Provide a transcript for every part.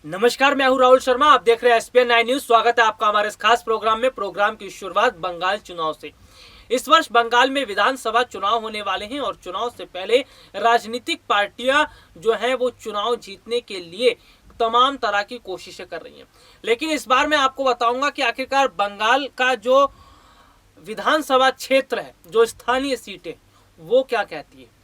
नमस्कार, मैं हूं राहुल शर्मा। आप देख रहे हैं एसपीएन 9 न्यूज। स्वागत है आपका हमारे इस खास प्रोग्राम में। प्रोग्राम की शुरुआत बंगाल चुनाव से। इस वर्ष बंगाल में विधानसभा चुनाव होने वाले हैं और चुनाव से पहले राजनीतिक पार्टियां जो हैं वो चुनाव जीतने के लिए तमाम तरह की कोशिशें कर रही हैं। लेकिन इस बार मैं आपको बताऊंगा कि आखिरकार बंगाल का जो विधानसभा क्षेत्र है, जो स्थानीय सीटें, वो क्या कहती है,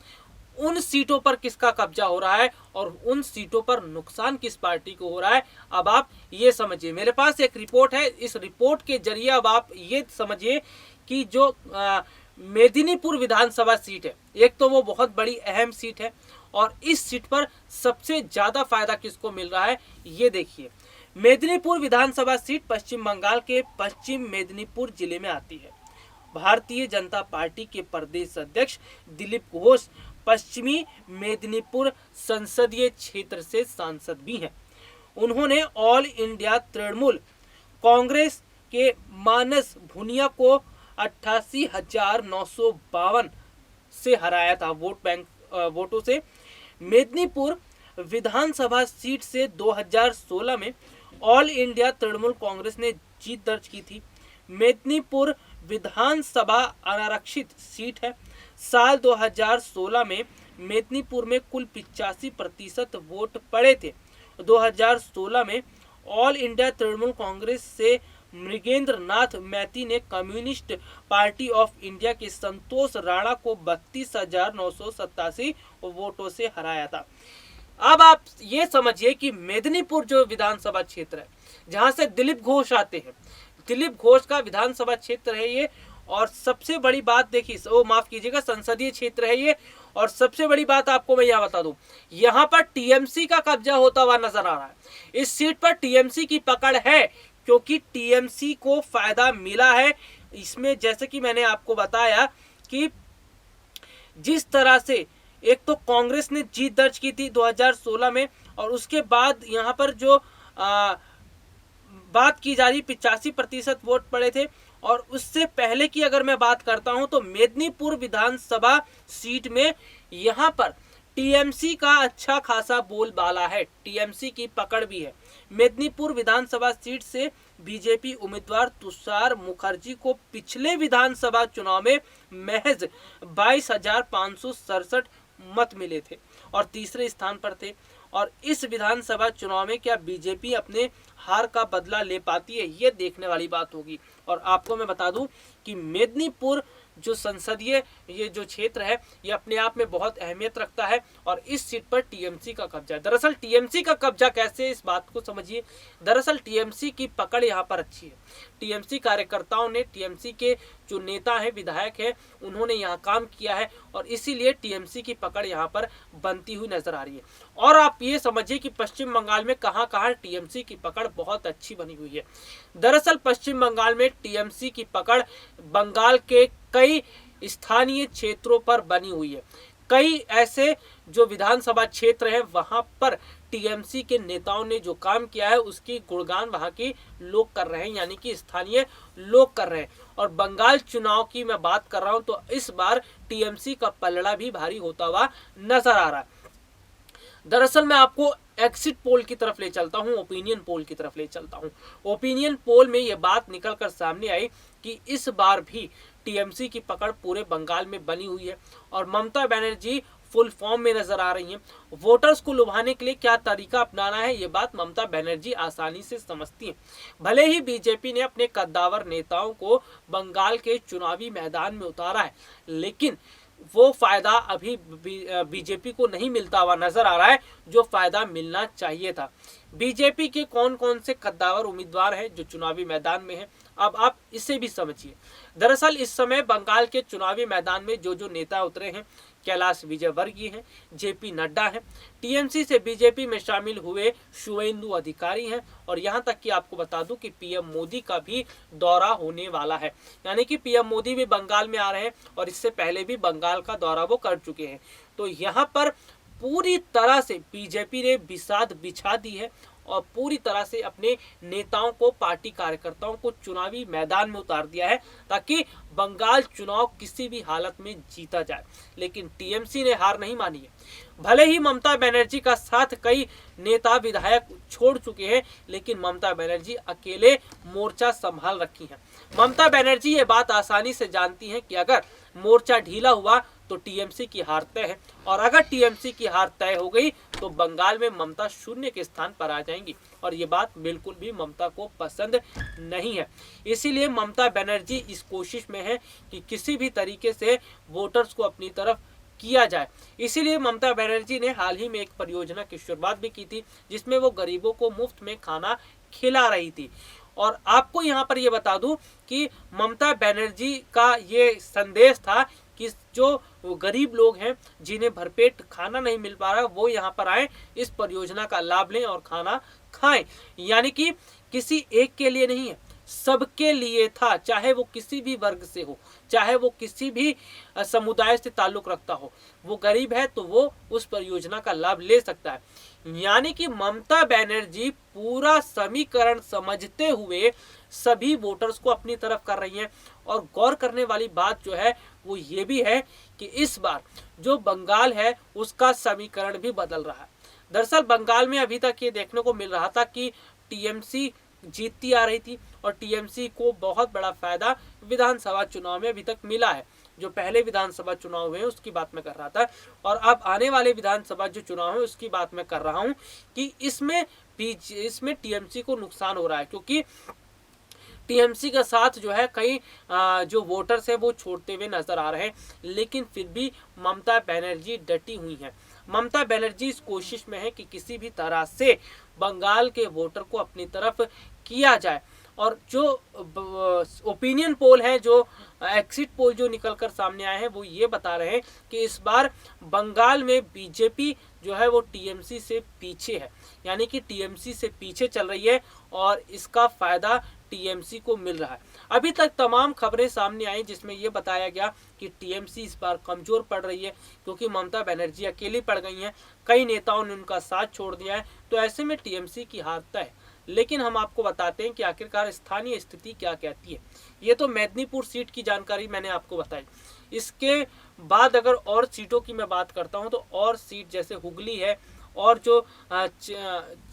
उन सीटों पर किसका कब्जा हो रहा है और उन सीटों पर नुकसान किस पार्टी को हो रहा है। अब आप ये समझिए, मेरे पास एक रिपोर्ट है। इस रिपोर्ट के जरिए अब आप ये समझिए कि जो मेदिनीपुर विधानसभा सीट है, एक तो वो बहुत बड़ी अहम सीट है और इस सीट पर सबसे ज्यादा फायदा किसको मिल रहा है, ये देखिए। मेदिनीपुर विधानसभा सीट पश्चिम बंगाल के पश्चिम मेदिनीपुर जिले में आती है। भारतीय जनता पार्टी के प्रदेश अध्यक्ष दिलीप घोष पश्चिमी मेदिनीपुर संसदीय क्षेत्र से सांसद भी हैं। उन्होंने ऑल इंडिया तृणमूल कांग्रेस के मानस भुनिया को 88,952 से हराया था वोटों से। मेदिनीपुर विधानसभा सीट से 2016 में ऑल इंडिया तृणमूल कांग्रेस ने जीत दर्ज की थी। मेदिनीपुर विधानसभा अनारक्षित सीट है। साल 2016 में मेदिनीपुर में कुल 85% वोट पड़े थे। 2016 में ऑल इंडिया तृणमूल कांग्रेस से मृगेंद्र नाथ मैती ने कम्युनिस्ट पार्टी ऑफ इंडिया के संतोष राणा को 32,987 वोटों से हराया था। अब आप ये समझिए कि मेदिनीपुर जो विधानसभा क्षेत्र है, जहां से दिलीप घोष आते हैं, दिलीप घोष का विधानसभा क्षेत्र है ये। और सबसे बड़ी बात देखिए, माफ कीजिएगा, संसदीय क्षेत्र है ये। और सबसे बड़ी बात आपको मैं यहाँ बता दूं, यहाँ पर टीएमसी का कब्जा होता हुआ नजर आ रहा है। इस सीट पर टीएमसी की पकड़ है, क्योंकि टीएमसी को फायदा मिला है इसमें। जैसे कि मैंने आपको बताया कि जिस तरह से एक तो कांग्रेस ने जीत दर्ज की थी 2016 में, और उसके बाद यहाँ पर जो बात की जा रही 85% वोट पड़े थे। और उससे पहले की अगर मैं बात करता हूं तो मेदिनीपुर विधानसभा सीट में यहां पर टीएमसी का अच्छा खासा बोलबाला है, टीएमसी की पकड़ भी है। मेदिनीपुर विधानसभा सीट से बीजेपी उम्मीदवार तुषार मुखर्जी को पिछले विधानसभा चुनाव में महज 22,567 मत मिले थे और तीसरे स्थान पर थे। और इस विधानसभा चुनाव में क्या बीजेपी अपने हार का बदला ले पाती है, ये देखने वाली बात होगी। और आपको मैं बता दूं कि मेदिनीपुर जो संसदीय ये जो क्षेत्र है, ये अपने आप में बहुत अहमियत रखता है और इस सीट पर टीएमसी का कब्जा है। दरअसल टीएमसी का कब्जा कैसे, इस बात को समझिए। दरअसल टीएमसी की पकड़ यहाँ पर अच्छी है। टीएमसी कार्यकर्ताओं ने, टीएमसी के जो नेता हैं, विधायक हैं, उन्होंने यहाँ काम किया है और इसीलिए टीएमसी की पकड़ यहाँ पर बनती हुई नजर आ रही है। और आप ये समझिए कि पश्चिम बंगाल में कहां कहां टीएमसी की पकड़ बहुत अच्छी बनी हुई है। दरअसल पश्चिम बंगाल में टीएमसी की पकड़ बंगाल के कई स्थानीय क्षेत्रों पर बनी हुई है। कई ऐसे जो विधानसभा क्षेत्र हैं, वहां पर टीएमसी के नेताओं ने जो काम किया है उसकी गुणगान वहां के लोग कर रहे हैं, यानी कि स्थानीय लोग कर रहे हैं। और बंगाल चुनाव की मैं बात कर रहा हूं तो इस बार टीएमसी का पलड़ा भी भारी होता हुआ नजर आ रहा है। दरअसल मैं आपको एग्जिट पोल की तरफ ले चलता हूं, ओपिनियन पोल की तरफ ले चलता हूं। ओपिनियन पोल में यह बात निकलकर सामने आई कि इस बार भी टीएमसी की पकड़ पूरे बंगाल में बनी हुई है और ममता बनर्जी फुल फॉर्म में नजर आ रही हैं। वोटर्स को लुभाने के लिए क्या तरीका अपनाना है, ये बात ममता बनर्जी आसानी से समझती हैं। भले ही बीजेपी ने अपने कद्दावर नेताओं को बंगाल के चुनावी मैदान में उतारा है, लेकिन वो फायदा अभी बीजेपी को नहीं मिलता हुआ नजर आ रहा है जो फायदा मिलना चाहिए था। बीजेपी के कौन कौन से कद्दावर उम्मीदवार हैं जो चुनावी मैदान में हैं, अब आप इसे भी समझिए। दरअसल इस समय बंगाल के चुनावी मैदान में जो जो नेता उतरे हैं, कैलाश विजयवर्गीय हैं, जेपी नड्डा हैं, टीएमसी से बीजेपी में शामिल हुए शुवेंदु अधिकारी हैं, और यहां तक कि आपको बता दूं कि पीएम मोदी का भी दौरा होने वाला है। यानी कि पीएम मोदी भी बंगाल में आ रहे हैं और इससे पहले भी बंगाल का दौरा वो कर चुके हैं। तो यहाँ पर पूरी तरह से बीजेपी ने बिसात बिछा दी है और पूरी तरह से अपने नेताओं को, पार्टी कार्यकर्ताओं को चुनावी मैदान में उतार दिया है ताकि बंगाल चुनाव किसी भी हालत में जीता जाए। लेकिन टीएमसी ने हार नहीं मानी है। भले ही ममता बनर्जी का साथ कई नेता विधायक छोड़ चुके हैं, लेकिन ममता बनर्जी अकेले मोर्चा संभाल रखी हैं। ममता बनर्जी ये बात आसानी से जानती हैं कि अगर मोर्चा ढीला हुआ तो टीएमसी की हार तय है, और अगर टीएमसी की हार तय हो गई तो बंगाल में ममता शून्य के स्थान पर आ जाएंगी, और ये बात बिल्कुल भी ममता को पसंद नहीं है। इसीलिए ममता बनर्जी इस कोशिश में है कि किसी भी तरीके से वोटर्स को अपनी तरफ किया जाए। इसीलिए ममता बनर्जी ने हाल ही में एक परियोजना की शुरुआत भी की थी, जिसमें वो गरीबों को मुफ्त में खाना खिला रही थी। और आपको यहाँ पर ये बता दूं कि ममता बनर्जी का ये संदेश था कि जो गरीब लोग हैं जिन्हें भरपेट खाना नहीं मिल पा रहा, वो यहाँ पर आए, इस परियोजना का लाभ लें और खाना खाएं। यानी कि किसी एक के लिए नहीं है, सबके लिए था, चाहे वो किसी भी वर्ग से हो, चाहे वो किसी भी समुदाय से ताल्लुक रखता हो, वो गरीब है तो वो उस परियोजना का लाभ ले सकता है। यानी कि ममता बनर्जी पूरा समीकरण समझते हुए सभी वोटर्स को अपनी तरफ कर रही हैं। और गौर करने वाली बात जो है वो ये भी है कि इस बार जो बंगाल है उसका समीकरण भी बदल रहा है। दरअसल बंगाल में अभी तक ये देखने को मिल रहा था कि टीएमसी जीतती आ रही थी, और टीएमसी को बहुत बड़ा फायदा विधानसभा चुनाव में अभी तक मिला है। जो पहले विधानसभा चुनाव हुए उसकी बात मैं कर रहा था, और अब आने वाले विधानसभा जो चुनाव है उसकी बात मैं कर रहा हूं कि इसमें टीएमसी को नुकसान हो रहा है, क्योंकि टीएमसी का साथ जो है कई जो वोटर्स हैं वो छोड़ते हुए नजर आ रहे हैं। लेकिन फिर भी ममता बनर्जी डटी हुई हैं। ममता बनर्जी इस कोशिश में है कि किसी भी तरह से बंगाल के वोटर को अपनी तरफ किया जाए। और जो ओपिनियन पोल है, जो एग्जिट पोल जो निकलकर सामने आए हैं, वो ये बता रहे हैं कि इस बार बंगाल में बीजेपी जो है वो टीएमसी से पीछे है, यानी कि टीएमसी से पीछे चल रही है, और इसका फायदा टीएमसी को मिल रहा है। अभी तक तमाम खबरें सामने आई जिसमें यह बताया गया कि टीएमसी इस बार कमजोर पड़ रही है, क्योंकि ममता बनर्जी अकेली पड़ गई हैं, कई नेताओं ने उनका साथ छोड़ दिया है, तो ऐसे में टीएमसी की हार तय है। लेकिन हम आपको बताते हैं कि आखिरकार स्थानीय स्थिति क्या कहती है। ये तो मेदिनीपुर सीट की जानकारी मैंने आपको बताई। इसके बाद अगर और सीटों की मैं बात करता हूं तो और सीट जैसे हुगली है, और जो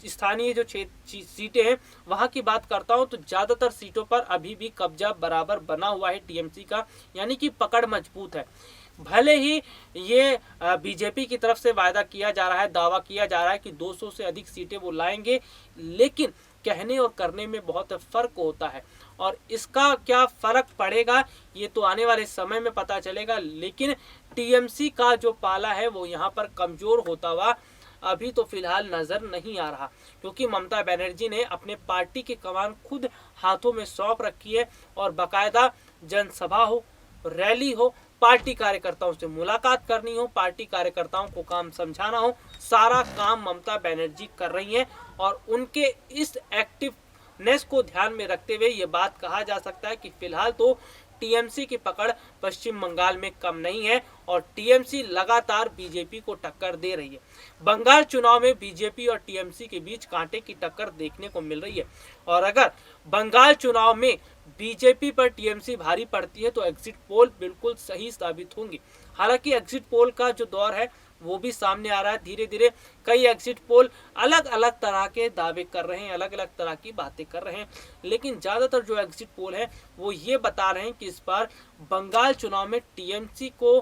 स्थानीय जो सीटें हैं वहां की बात करता हूं तो ज़्यादातर सीटों पर अभी भी कब्जा बराबर बना हुआ है टीएमसी का, यानी कि पकड़ मजबूत है। भले ही ये बीजेपी की तरफ से वायदा किया जा रहा है, दावा किया जा रहा है कि 200 से अधिक सीटें वो लाएंगे, लेकिन कहने और करने में बहुत फर्क होता है, और इसका क्या फर्क पड़ेगा ये तो आने वाले समय में पता चलेगा। लेकिन टीएमसी का जो पाला है वो यहाँ पर कमजोर होता हुआ अभी तो फिलहाल नजर नहीं आ रहा, क्योंकि ममता बनर्जी ने अपने पार्टी की कमान खुद हाथों में सौंप रखी है, और बाकायदा जनसभा हो, रैली हो, पार्टी कार्यकर्ताओं से मुलाकात करनी हो, पार्टी कार्यकर्ताओं को काम समझाना हो, सारा काम ममता बनर्जी कर रही हैं। और उनके इस एक्टिवनेस को ध्यान में रखते हुए ये बात कहा जा सकता है कि फिलहाल तो टीएमसी की पकड़ पश्चिम बंगाल में कम नहीं है, और टीएमसी लगातार बीजेपी को टक्कर दे रही है। बंगाल चुनाव में बीजेपी और टीएमसी के बीच कांटे की टक्कर देखने को मिल रही है, और अगर बंगाल चुनाव में बीजेपी पर टीएमसी भारी पड़ती है तो एग्जिट पोल बिल्कुल सही साबित होंगी। हालांकि एग्जिट पोल का जो दौर है वो भी सामने आ रहा है। धीरे धीरे कई एग्जिट पोल अलग अलग तरह के दावे कर रहे हैं, अलग अलग तरह की बातें कर रहे हैं, लेकिन ज़्यादातर जो एग्जिट पोल है वो ये बता रहे हैं कि इस बार बंगाल चुनाव में टीएमसी को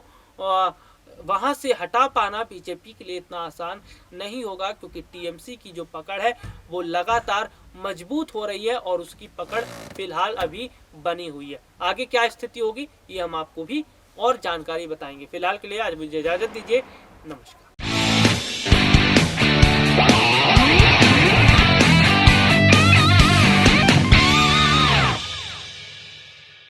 वहां से हटा पाना बीजेपी के लिए इतना आसान नहीं होगा, क्योंकि टीएमसी की जो पकड़ है वो लगातार मजबूत हो रही है, और उसकी पकड़ फिलहाल अभी बनी हुई है। आगे क्या स्थिति होगी ये हम आपको भी और जानकारी बताएंगे। फिलहाल के लिए आज मुझे इजाजत दीजिए। नमस्कार।